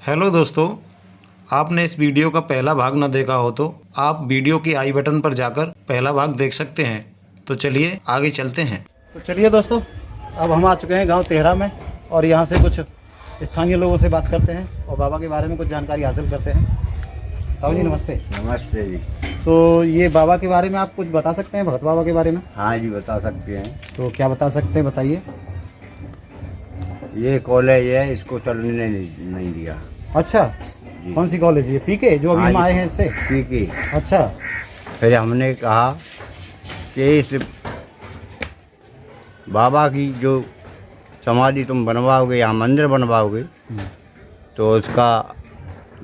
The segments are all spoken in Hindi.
हेलो दोस्तों, आपने इस वीडियो का पहला भाग न देखा हो तो आप वीडियो की आई बटन पर जाकर पहला भाग देख सकते हैं। तो चलिए आगे चलते हैं। तो चलिए दोस्तों, अब हम आ चुके हैं गांव तेहरा में और यहाँ से कुछ स्थानीय लोगों से बात करते हैं और बाबा के बारे में कुछ जानकारी हासिल करते हैं। बाबू जी नमस्ते। नमस्ते जी। तो ये बाबा के बारे में आप कुछ बता सकते हैं, भगत बाबा के बारे में? हाँ जी, बता सकते हैं। तो क्या बता सकते हैं, बताइए। ये कॉलेज है, इसको चलने नहीं दिया। अच्छा, कौन सी कॉलेज? ये पीके जो अभी हाँ हम जी। आए हैं इससे? पीके। अच्छा। फिर हमने कहा कि इस बाबा की जो समाधि तुम बनवाओगे, यहाँ मंदिर बनवाओगे, तो उसका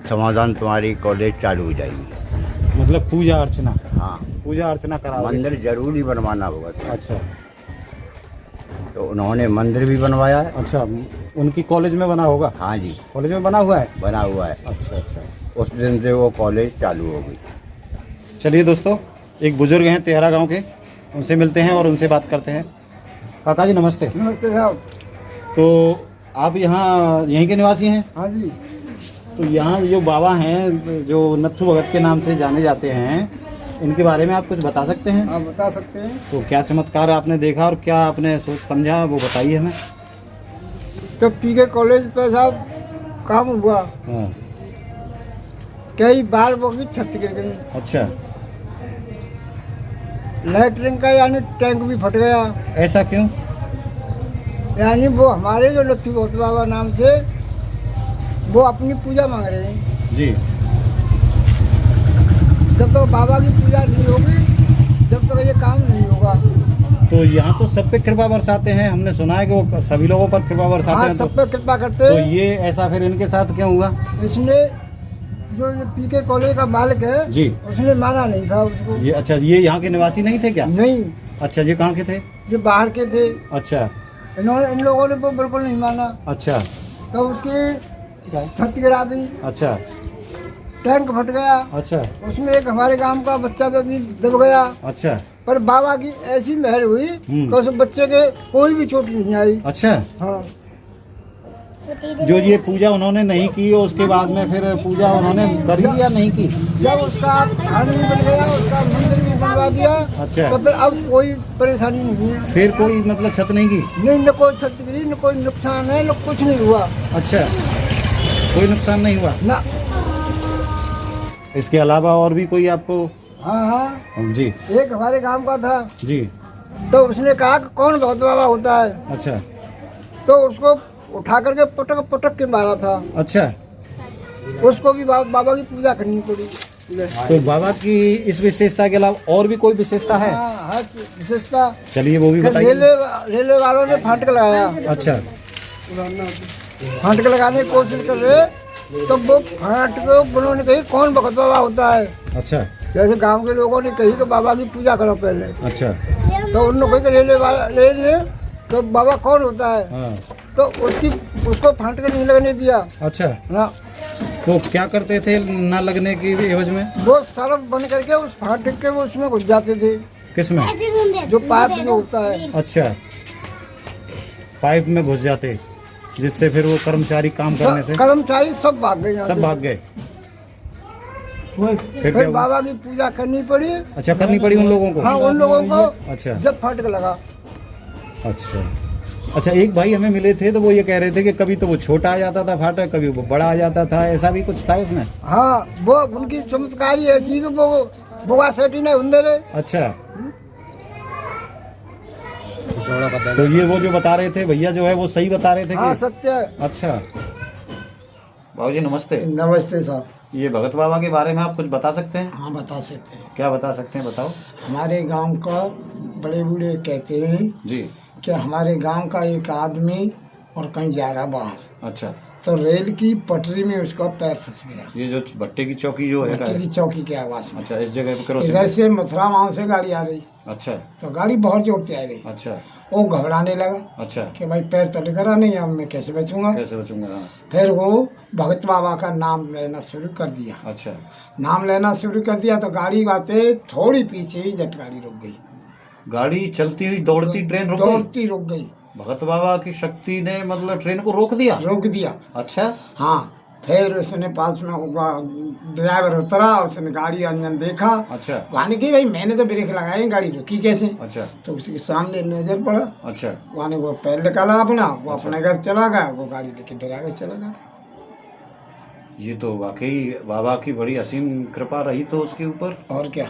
समाधान तुम्हारी कॉलेज चालू हो जाएगी। मतलब पूजा अर्चना? हाँ, पूजा अर्चना करा मंदिर जरूरी बनवाना होगा। अच्छा, तो उन्होंने मंदिर भी बनवाया है। अच्छा, उनकी कॉलेज में बना होगा? हाँ जी, कॉलेज में बना हुआ है। बना हुआ है। अच्छा अच्छा। उस दिन से वो कॉलेज चालू हो गई। चलिए दोस्तों, एक बुजुर्ग हैं तेहरा गांव के, उनसे मिलते हैं और उनसे बात करते हैं। काका जी नमस्ते। नमस्ते साहब। तो आप यहाँ यहीं के निवासी हैं? हाँ जी। तो यहाँ जो बाबा हैं जो नत्थू भगत के नाम से जाने जाते हैं, इनके बारे में आप कुछ बता सकते हैं? आप बता सकते हैं। तो क्या चमत्कार आपने देखा और क्या आपने सोच समझा, वो बताइए हमें। तो पीके कॉलेज पे साहब काम हुआ, हाँ। कई बार वो की छत गिर गई, अच्छा, लैटरिन का यानी टैंक भी फट गया। ऐसा क्यों? यानी वो हमारे जो लत्थू भगत बाबा नाम से वो अपनी पूजा मांग रहे हैं। जी। जब तक बाबा की पूजा नहीं होगी, जब तक ये काम नहीं होगा। तो यहाँ तो सब पे कृपा बरसाते हैं, हमने सुना है कि वो सभी लोगों पर कृपा बरसाते हाँ, हैं। सब पे कृपा तो करते। ये ऐसा फिर इनके साथ क्यों हुआ? इसने जो ये पीके कॉलेज का मालिक है जी, उसने माना नहीं था उसको। ये अच्छा, ये यहाँ के निवासी नहीं थे क्या? नहीं, अच्छा, ये कहाँ के थे? ये बाहर के थे। अच्छा इन लोगों ने वो बिल्कुल नहीं माना। अच्छा तो उसकी छत गिरा दी, अच्छा टैंक फट गया, अच्छा उसमें एक हमारे गांव का बच्चा दब गया। अच्छा पर बाबा की ऐसी मेहर हुई कि उस बच्चे के कोई भी चोट नहीं आई। अच्छा। हाँ, जो ये पूजा उन्होंने नहीं की, उसके बाद में फिर पूजा उन्होंने करी या नहीं की? जब उसका खान भी बन गया, उसका मंदिर भी बनवा दिया। अच्छा। तो फिर अब कोई परेशानी नहीं है। फिर कोई मतलब छत नहीं की? नहीं, न कोई छत गिरी, न कोई नुकसान है, न कुछ नहीं हुआ। अच्छा, कोई नुकसान नहीं हुआ। ना। इसके अलावा और भी कोई आपको? हाँ हाँ, जी एक हमारे गांव का था, जी। तो उसने कहा कि कौन भगत बाबा होता है, अच्छा तो उसको उठा करके पटक पटक के मारा था। अच्छा। उसको भी बाबा की पूजा करनी पड़ी। तो बाबा की इस विशेषता के अलावा और भी कोई विशेषता है? हाँ, हर विशेषता। चलिए वो भी फिर बताइए। रेलवे वालों ने फाटक लगाया, अच्छा फाटक लगाने की कोशिश कर रहे, तो वो फाटक उन्होंने कही कौन भगत बाबा होता है। अच्छा जैसे गांव के लोगों ने कही कि बाबा की पूजा करो पहले, अच्छा। तो उन्होंने कही कि रेलवे तो बाबा कौन होता है, हाँ तो उसको फाटक नहीं लगने दिया अच्छा। ना। तो क्या करते थे ना लगने की एवज में? वो सरफ बन करके उस फाटक के वो उसमें घुस जाते थे, किसमें? जो पाइप में होता है। अच्छा, पाइप में घुस जाते, जिससे फिर वो कर्मचारी काम करने से कर्मचारी सब भाग गए यहाँ सब से। भाग गए। फिर क्या हुआ? बाबा की पूजा करनी पड़ी। अच्छा, करनी पड़ी उन लोगों को? हाँ, उन लोगों को अच्छा जब फाटक लगा। अच्छा अच्छा। एक भाई हमें मिले थे तो वो ये कह रहे थे कि कभी तो वो छोटा आ जाता था फाटक, कभी वो बड़ा आ जाता था, ऐसा भी कुछ था उसमें? हाँ, वो उनकी चमत्कारी ऐसी कि वो बोगा सेठी ने उन्दे रहे। अच्छा। तो ये वो जो बता रहे थे भैया जो है वो सही बता रहे थे हाँ, कि? सत्य है। अच्छा। बाबूजी नमस्ते। नमस्ते साहब। ये भगत बाबा के बारे में आप कुछ बता सकते हैं? हाँ, बता सकते हैं। क्या बता सकते हैं, बताओ। हमारे गांव का बड़े बूढ़े कहते हैं जी। कि हमारे गांव का एक आदमी और कहीं जा रहा बाहर, अच्छा। तो रेल की पटरी में उसका पैर फंस गया। ये जो भट्टे की चौकी जो है भट्टी की चौकी के आवाज में। अच्छा, इस जगह पे करो। इधर से मथुरा वहाँ से गाड़ी आ रही, अच्छा तो गाड़ी बहुत जोर से आ रही। अच्छा वो घबराने लगा अच्छा। कि भाई पैर तो करा नहीं, अब मैं कैसे बचूंगा। कैसे बचूंगा? हाँ। फिर वो भगत बाबा का नाम लेना शुरू कर दिया। अच्छा। नाम लेना शुरू कर दिया तो गाड़ी आते थोड़ी पीछे ही जट गाड़ी रुक गई। गाड़ी चलती हुई दौड़ती ट्रेन रुक गई? दौड़ती रुक गई। भगत बाबा की शक्ति ने मतलब ट्रेन को रोक दिया? रोक दिया। अच्छा। हाँ, फिर उसने पास में ड्राइवर उतरा, उसने गाड़ी अंजन देखा, अच्छा वहां की भाई मैंने तो ब्रेक लगाए, गाड़ी रुकी कैसे? अच्छा तो उसके सामने नजर पड़ा, अच्छा वहां वो पैर निकाला अपना, वो अपने घर चला गया, वो गाड़ी लेके ड्राइवर चला गया। ये तो वाकई बाबा की बड़ी असीम कृपा रही तो उसके ऊपर। और क्या,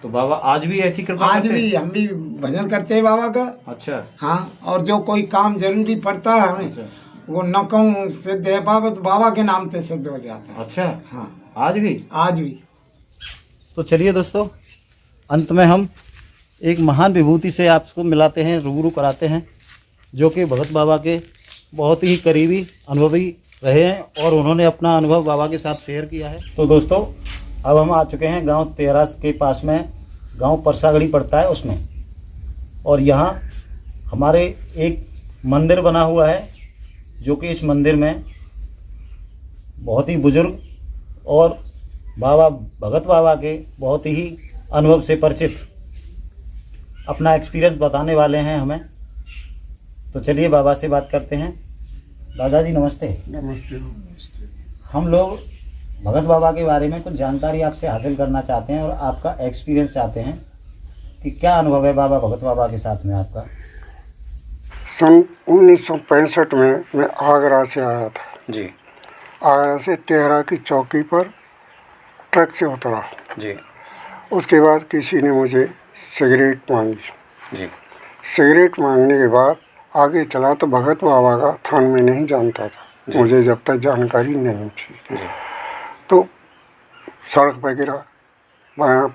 तो बाबा आज भी ऐसी कृपा आज करते भी हैं? हम भी भजन करते हैं बाबा का। अच्छा हाँ, और जो कोई काम जरूरी पड़ता है हमें, अच्छा वो न कहूँ सिद्ध है बाबा, तो बाबा के नाम से सिद्ध हो जाता है। अच्छा हाँ, आज भी। आज भी। तो चलिए दोस्तों, अंत में हम एक महान विभूति से आपको मिलाते हैं, रूबरू कराते हैं, जो कि भगत बाबा के बहुत ही करीबी अनुभवी रहे हैं और उन्होंने अपना अनुभव बाबा के साथ शेयर किया है। तो दोस्तों, अब हम आ चुके हैं गांव तेहरा के पास में, गांव परसागढ़ी पड़ता है उसमें, और यहाँ हमारे एक मंदिर बना हुआ है, जो कि इस मंदिर में बहुत ही बुजुर्ग और बाबा भगत बाबा के बहुत ही अनुभव से परिचित अपना एक्सपीरियंस बताने वाले हैं हमें। तो चलिए बाबा से बात करते हैं। दादाजी नमस्ते। नमस्ते। हम लोग भगत बाबा के बारे में कुछ जानकारी आपसे हासिल करना चाहते हैं और आपका एक्सपीरियंस चाहते हैं कि क्या अनुभव है बाबा भगत बाबा के साथ में आपका। सन 1965 में मैं आगरा से आया था जी आगरा से तेहरा की चौकी पर ट्रक से उतरा। जी उसके बाद किसी ने मुझे सिगरेट मांगी। जी सिगरेट मांगने के बाद आगे चला तो भगत बाबा का थान में नहीं जानता था, मुझे जब तक जानकारी नहीं थी। जी तो सड़क पर गिरा, बायां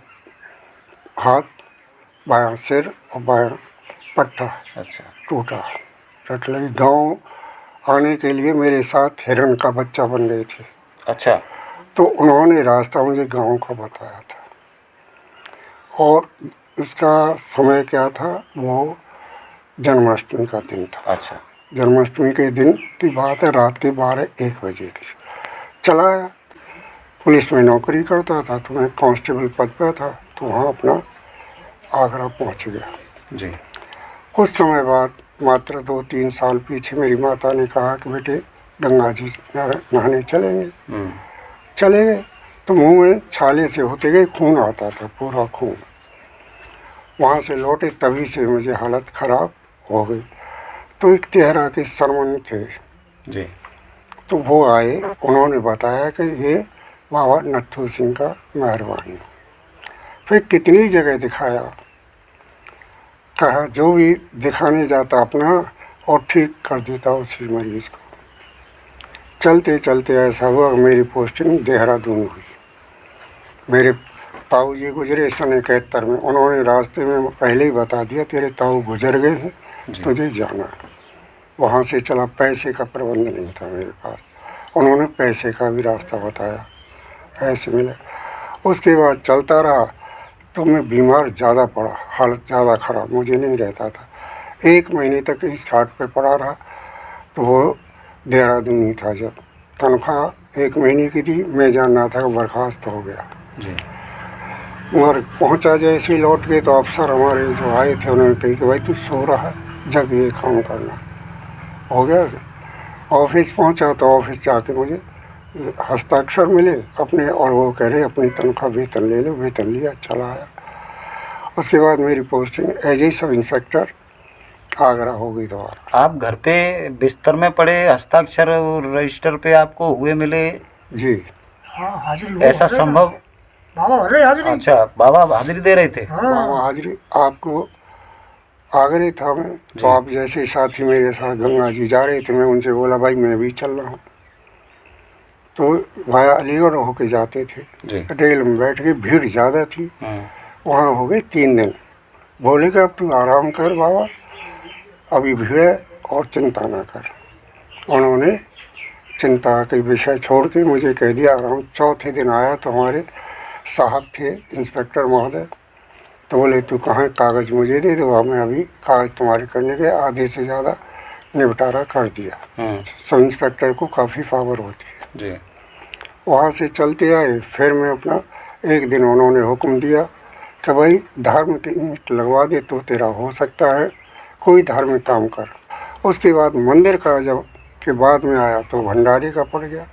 हाथ, बायां सिर और बायां पट्टा अच्छा टूटा। चोट लगी। गाँव आने के लिए मेरे साथ हिरण का बच्चा बन गए थे, अच्छा तो उन्होंने रास्ता मुझे गांव का बताया था। और उसका समय क्या था, वो जन्माष्टमी का दिन था। अच्छा जन्माष्टमी के दिन की बात है, रात के 12-1 बजे की। चला आया, पुलिस में नौकरी करता था तो मैं कांस्टेबल पद पर था, तो वहाँ अपना आगरा पहुँच गया। जी कुछ समय बाद, मात्र 2-3 साल पीछे, मेरी माता ने कहा कि बेटे गंगा जी नहाने चलेंगे। चले गए तो मुंह में छाले से होते गए खून आता था, पूरा खून। वहाँ से लौटे तभी से मुझे हालत ख़राब हो गई। तो एक तेहरा के सरमन थे जी तो वो आए, उन्होंने बताया कि ये बाबा नत्थू सिंह का मेहरबानी। फिर कितनी जगह दिखाया, कहा जो भी दिखाने जाता अपना और ठीक कर देता उसी मरीज़ को। चलते चलते ऐसा हुआ कि मेरी पोस्टिंग देहरादून हुई। मेरे ताऊ जी गुजरे सन 71 में, उन्होंने रास्ते में पहले ही बता दिया तेरे ताऊ गुजर गए हैं, तुझे जाना है। वहाँ से चला, पैसे का प्रबंध नहीं था मेरे पास, उन्होंने पैसे का भी रास्ता बताया, ऐसे मिले। उसके बाद चलता रहा तो मैं बीमार ज़्यादा पड़ा, हालत ज़्यादा ख़राब, मुझे नहीं रहता था। 1 महीने तक इस खाट पे पड़ा रहा। तो वो देहरादून ही था। जब तनख्वाह 1 महीने की थी, मैं जानना था कि बर्खास्त हो गया। जी मगर पहुंचा जैसे ही लौट गए तो अफसर हमारे जो आए थे, उन्होंने कही कि भाई तू सो रहा है, जग ये काम करना। हो गया। ऑफिस पहुंचा तो ऑफिस जाके मुझे हस्ताक्षर मिले अपने, और वो कह रहे अपनी तनख्वाह वेतन ले लो। वेतन लिया, चला आया। उसके बाद मेरी posting as a sub inspector Agra हो गई दोबारा। आप घर पे बिस्तर में पड़े, हस्ताक्षर रजिस्टर पे आपको हुए मिले, जी हाँ, हाजिर ऐसा संभव? बाबा भरे हाजिर। अच्छा, बाबा हाजिरी दे रहे थे। बाबा हाजिरी आपको आगरे था मैं, तो आप जैसे साथी मेरे साथ गंगा जी जा रहे थे, मैं उनसे बोला भाई मैं भी चल रहा हूँ। तो भाया अलीगढ़ होके जाते थे, रेल में बैठ के, भीड़ ज़्यादा थी। वहाँ हो गए 3 दिन। बोले कि अब तू आराम कर बाबा, अभी भीड़ है और चिंता ना कर। उन्होंने चिंता के विषय छोड़ के मुझे कह दिया आराम। चौथे दिन आया तो हमारे साहब थे इंस्पेक्टर महोदय, तो बोले तू कहाँ, कागज़ मुझे दे दो। मैं अभी कागज़ तुम्हारे करने के आधे से ज़्यादा निपटारा कर दिया। सब इंस्पेक्टर को काफ़ी पावर होती है जी। वहाँ से चलते आए। फिर मैं अपना, एक दिन उन्होंने हुक्म दिया कि भाई धर्म की ईंट लगवा दे तो तेरा हो सकता है, कोई धार्मिक काम कर। उसके बाद मंदिर का जब के बाद में आया तो भंडारी का पड़ गया।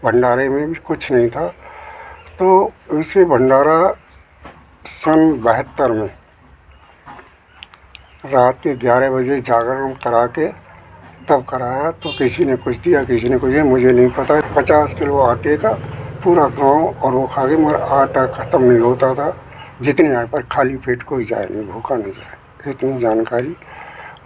भंडारे में भी कुछ नहीं था। तो उसे भंडारा सन 72 में रात के 11 बजे जागरण करा के तब कराया। तो किसी ने कुछ दिया, किसी ने कुछ दिया, मुझे नहीं पता। 50 किलो आटे का पूरा गांव और वो खा के, मगर आटा ख़त्म नहीं होता था। जितने आए पर खाली पेट कोई जाए नहीं, भूखा नहीं जाए, इतनी जानकारी।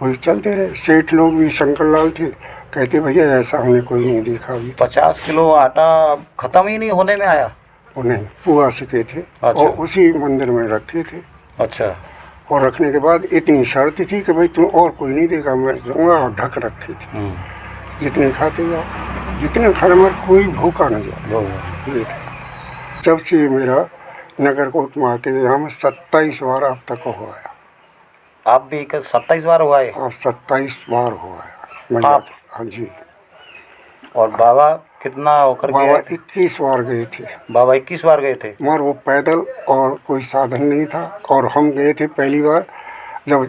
वही चलते रहे। सेठ लोग भी शंकर लाल थे, कहते भैया ऐसा हमने कोई नहीं देखा अभी। 50 किलो आटा ख़त्म ही नहीं होने में आया। वो नहीं, पुआ सिके थे। अच्छा। और उसी मंदिर में रखे थे। अच्छा। और रखने के बाद इतनी शर्त थी कि भाई तुम और कोई नहीं देगा, मैं दूंगा। और ढक रखी थी, जितने खाते जाओ, जितने खाने में कोई भूखा न जाए, ये था। जब से मेरा नगर कोट में आके यहाँ में 27 बार अब तक हुआ है। आप भी 27 बार हुआ है? और 27 बार हुआ है मैं आप? हाँ जी। और बाबा कितना होकर बाबा गए? 21 बार गए थे। बाबा 21 बार गए थे? मगर वो पैदल और कोई साधन नहीं था। और हम गए थे पहली बार जब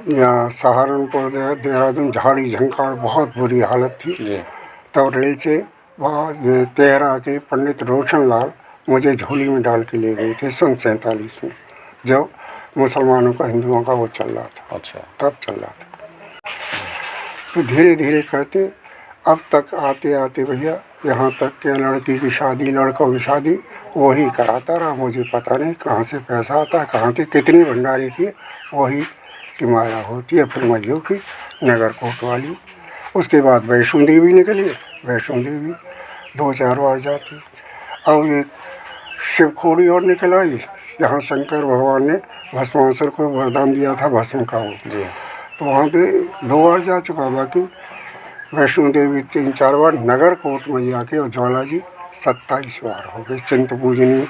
यहाँ सहारनपुर देहरादून झाड़ी झंकार बहुत बुरी हालत थी जी। तब रेल से वहाँ ये तेहरा के पंडित रोशन लाल मुझे झोली में डाल के ले गए थे सन 47 में, जब मुसलमानों का हिंदुओं का वो चल रहा था। अच्छा। तब चल रहा था। तो धीरे धीरे करते अब तक आते आते भैया यहाँ तक के लड़की की शादी, लड़कों की शादी वही कराता रहा। मुझे पता नहीं कहाँ से पैसा आता है, कहाँ से कितनी भंडारे की, वही की माया होती है। फिर मइयो की नगर कोट वाली, उसके बाद वैष्णो देवी निकली। वैष्णो देवी 2-4 बार जाती। अब ये शिवखोड़ी और निकल आई। यहाँ शंकर भगवान ने भस्मासुर को वरदान दिया था भस्म का वो, तो वहाँ पे 2 बार जा चुका। बाकी वैष्णो देवी 3-4 बार, नगर कोट में जाके और ज्वाला जी 27 बार हो गए। चिंतपूजनी,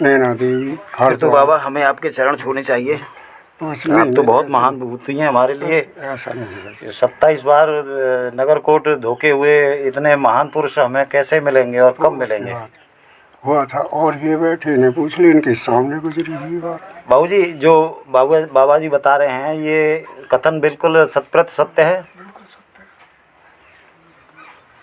नैना देवी, हर तो बाबा हमें आपके चरण छूने चाहिए। आप तो बहुत महान विभूति हैं हमारे लिए। ऐसा नहीं है। 27 बार नगर कोट धोके हुए इतने महान पुरुष हमें कैसे मिलेंगे और कब मिलेंगे? हुआ था। और ये बैठे ने पूछ ली, इनके सामने गुजरी हुई बात। बाबूजी, जो बाबा जी बता रहे हैं ये कथन बिल्कुल शत-प्रतिशत सत्य है?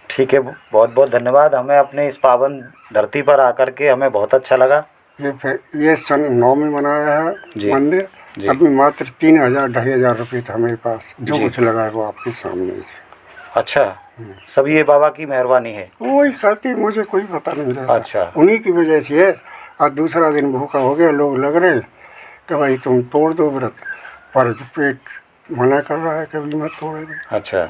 ठीक है, बहुत बहुत धन्यवाद। हमें अपने इस पावन धरती पर आकर के हमें बहुत अच्छा लगा। ये सन 9 में बनाया है मंदिर। अभी मात्र 3,000-2,500 रुपये था मेरे पास, जो कुछ लगा है वो आपके सामने से। अच्छा, सब ये बाबा की मेहरबानी है? वही करती, मुझे कोई पता नहीं रहता। अच्छा। उन्हीं की वजह से है। आज दूसरा दिन भूखा हो गया, लोग लग रहे हैं कि भाई तुम तोड़ दो व्रत, पर पेट मना कर रहा है कभी मत तोड़ेंगे। अच्छा,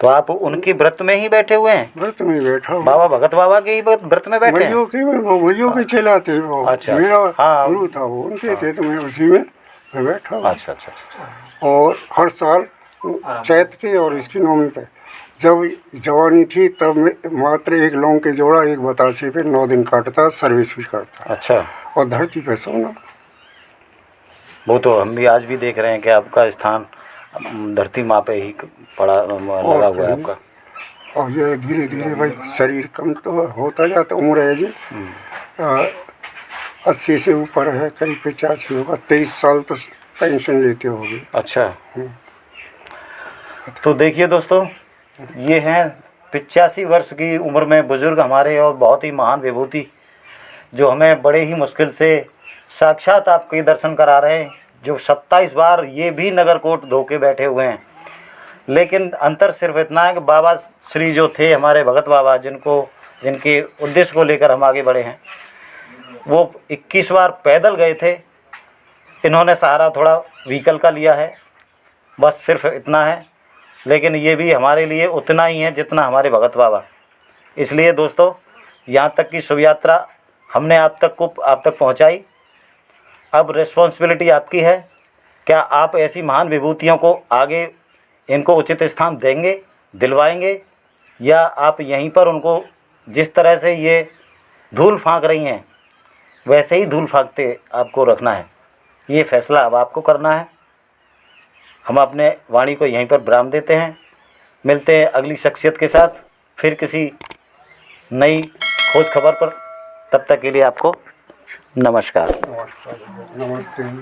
तो आप उनकी व्रत में ही बैठे हुए हैं? व्रत में बैठा हूँ। बाबा भगत बाबा के ही व्रत में बैठे हैं? भैया के चला थे वो। अच्छा। मेरा हाँ। गुरु था वो, उनके थे, तो मैं उसी में मैं बैठा हूँ। अच्छा अच्छा अच्छा। और हर साल चैत के और इसकी नौमी पे, जब जवानी थी तब मैं मात्र एक लौंग के जोड़ा एक बतासे पे 9 दिन काटता, सर्विस भी करता। अच्छा। और धरती पे सोना। वो तो हम भी आज भी देख रहे हैं कि आपका स्थान धरती माँ पे ही पड़ा लगा हुआ है आपका। और ये धीरे धीरे भाई शरीर कम तो होता जाता, उम्र है जी 80 से ऊपर है, करीब 85 होगा। 23 साल तो पेंशन लेते होगे। अच्छा। तो देखिए दोस्तों, ये हैं 85 वर्ष की उम्र में बुजुर्ग हमारे और बहुत ही महान विभूति, जो हमें बड़े ही मुश्किल से साक्षात आपके दर्शन करा रहे हैं, जो 27 बार ये भी नगर कोट धोके बैठे हुए हैं। लेकिन अंतर सिर्फ इतना है कि बाबा श्री जो थे हमारे भगत बाबा, जिनके उद्देश्य को लेकर हम आगे बढ़े हैं, वो 21 बार पैदल गए थे। इन्होंने सहारा थोड़ा व्हीकल का लिया है, बस सिर्फ इतना है। लेकिन ये भी हमारे लिए उतना ही है जितना हमारे भगत बाबा। इसलिए दोस्तों, यहाँ तक की शुभ यात्रा हमने आप तक पहुँचाई। अब रिस्पॉन्सिबिलिटी आपकी है। क्या आप ऐसी महान विभूतियों को आगे इनको उचित स्थान देंगे, दिलवाएंगे, या आप यहीं पर उनको जिस तरह से ये धूल फांक रही हैं वैसे ही धूल फांकते आपको रखना है? ये फैसला अब आपको करना है। हम अपने वाणी को यहीं पर विराम देते हैं। मिलते हैं अगली शख्सियत के साथ फिर किसी नई खोज खबर पर। तब तक के लिए आपको नमस्कार। नमस्ते।